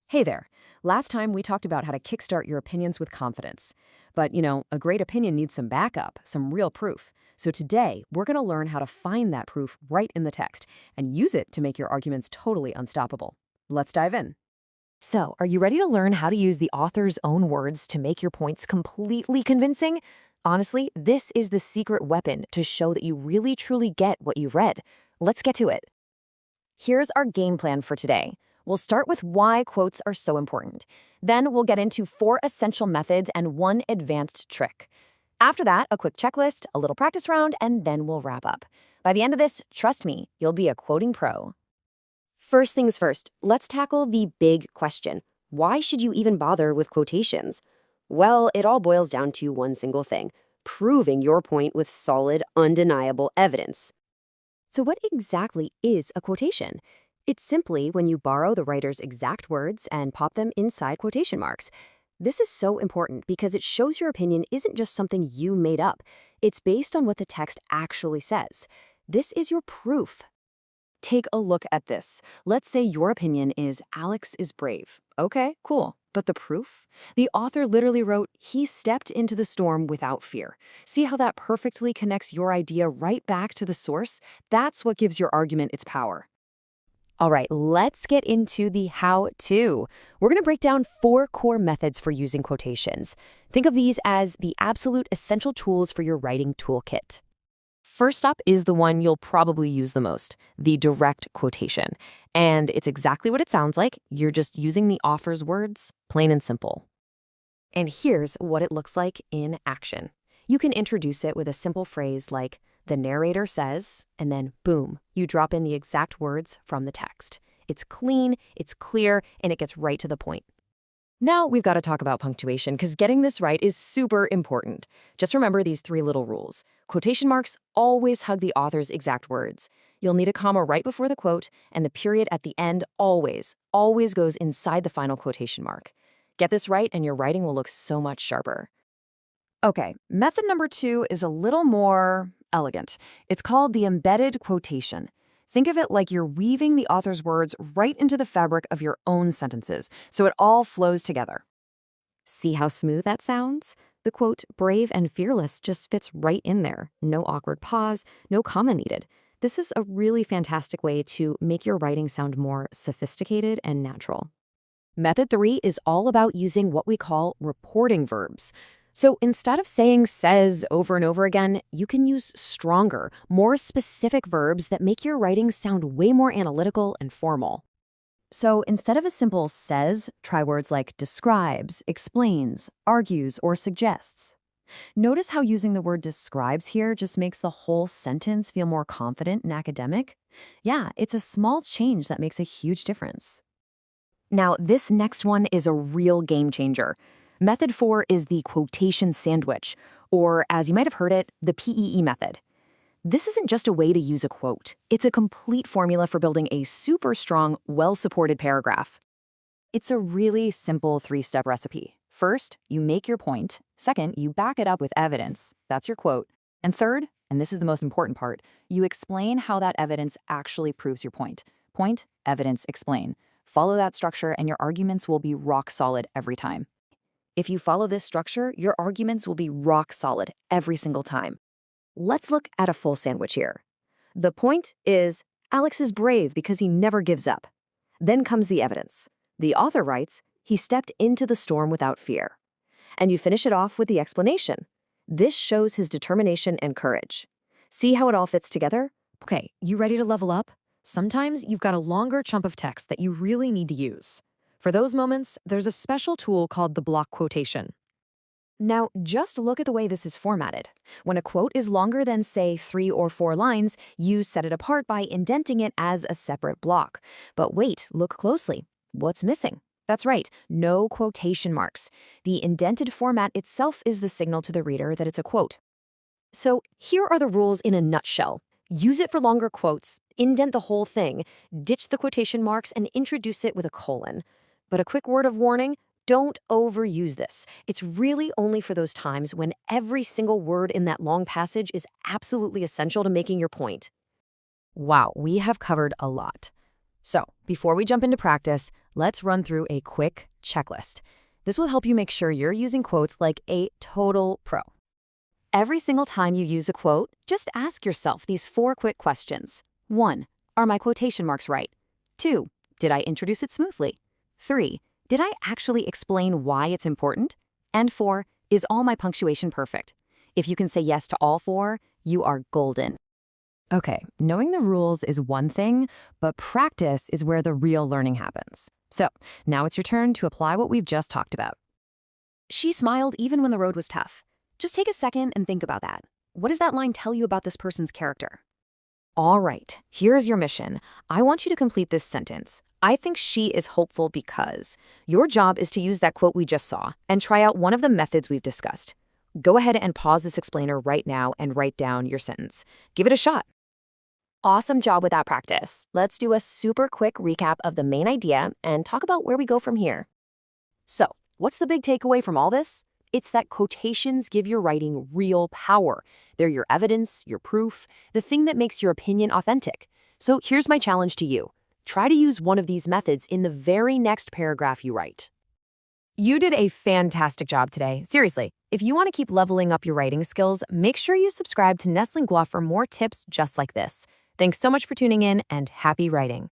Hey there. Last time we talked about how to kickstart your opinions with confidence. But, a great opinion needs some backup, some real proof. So today, we're going to learn how to find that proof right in the text and use it to make your arguments totally unstoppable. Let's dive in. So, are you ready to learn how to use the author's own words to make your points completely convincing? Honestly, this is the secret weapon to show that you really truly get what you've read. Let's get to it. Here's our game plan for today. We'll start with why quotes are so important. Then we'll get into 4 essential methods and 1 advanced trick. After that, a quick checklist, a little practice round, and then we'll wrap up. By the end of this, trust me, you'll be a quoting pro. First things first, let's tackle the big question. Why should you even bother with quotations? Well, it all boils down to one single thing: proving your point with solid, undeniable evidence. So what exactly is a quotation? It's simply when you borrow the writer's exact words and pop them inside quotation marks. This is so important because it shows your opinion isn't just something you made up. It's based on what the text actually says. This is your proof. Take a look at this. Let's say your opinion is Alex is brave. Okay, cool. But the proof? The author literally wrote, he stepped into the storm without fear. See how that perfectly connects your idea right back to the source? That's what gives your argument its power. All right, let's get into the how-to. We're going to break down 4 core methods for using quotations. Think of these as the absolute essential tools for your writing toolkit. First up is the one you'll probably use the most, the direct quotation. And it's exactly what it sounds like. You're just using the author's words, plain and simple. And here's what it looks like in action. You can introduce it with a simple phrase like, the narrator says, and then boom, you drop in the exact words from the text. It's clean, it's clear, and it gets right to the point. Now we've got to talk about punctuation because getting this right is super important. Just remember these 3 little rules. Quotation marks always hug the author's exact words. You'll need a comma right before the quote, and the period at the end always goes inside the final quotation mark. Get this right and your writing will look so much sharper. Okay, method number 2 is a little more elegant. It's called the embedded quotation. Think of it like you're weaving the author's words right into the fabric of your own sentences, so it all flows together. See how smooth that sounds? The quote, brave and fearless, just fits right in there. No awkward pause, no comma needed. This is a really fantastic way to make your writing sound more sophisticated and natural. Method 3 is all about using what we call reporting verbs. So instead of saying says over and over again, you can use stronger, more specific verbs that make your writing sound way more analytical and formal. So instead of a simple says, try words like describes, explains, argues, or suggests. Notice how using the word describes here just makes the whole sentence feel more confident and academic? Yeah, it's a small change that makes a huge difference. Now, this next one is a real game changer. Method 4 is the quotation sandwich, or as you might have heard it, the PEE method. This isn't just a way to use a quote. It's a complete formula for building a super strong, well-supported paragraph. It's a really simple 3-step recipe. First, you make your point. Second, you back it up with evidence. That's your quote. And third, and this is the most important part, you explain how that evidence actually proves your point. Point, evidence, explain. Follow that structure and your arguments will be rock solid every time. If you follow this structure, your arguments will be rock solid every single time. Let's look at a full sandwich here. The point is, Alex is brave because he never gives up. Then comes the evidence. The author writes, he stepped into the storm without fear. And you finish it off with the explanation. This shows his determination and courage. See how it all fits together? Okay, you ready to level up? Sometimes you've got a longer chunk of text that you really need to use. For those moments, there's a special tool called the block quotation. Now, just look at the way this is formatted. When a quote is longer than, say, 3 or 4 lines, you set it apart by indenting it as a separate block. But wait, look closely. What's missing? That's right, no quotation marks. The indented format itself is the signal to the reader that it's a quote. So here are the rules in a nutshell. Use it for longer quotes, indent the whole thing, ditch the quotation marks, and introduce it with a colon. But a quick word of warning, don't overuse this. It's really only for those times when every single word in that long passage is absolutely essential to making your point. Wow, we have covered a lot. So, before we jump into practice, let's run through a quick checklist. This will help you make sure you're using quotes like a total pro. Every single time you use a quote, just ask yourself these 4 quick questions. 1. Are my quotation marks right? 2. Did I introduce it smoothly? 3. Did I actually explain why it's important? And 4. Is all my punctuation perfect? If you can say yes to all 4, you are golden. Okay, knowing the rules is one thing, but practice is where the real learning happens. So, now it's your turn to apply what we've just talked about. She smiled even when the road was tough. Just take a second and think about that. What does that line tell you about this person's character? All right, here's your mission. I want you to complete this sentence. I think she is hopeful because. Your job is to use that quote we just saw and try out one of the methods we've discussed. Go ahead and pause this explainer right now and write down your sentence. Give it a shot. Awesome job with that practice. Let's do a super quick recap of the main idea and talk about where we go from here. So, what's the big takeaway from all this? It's that quotations give your writing real power. They're your evidence, your proof, the thing that makes your opinion authentic. So here's my challenge to you. Try to use one of these methods in the very next paragraph you write. You did a fantastic job today. Seriously, if you want to keep leveling up your writing skills, make sure you subscribe to Nestlingua for more tips just like this. Thanks so much for tuning in and happy writing.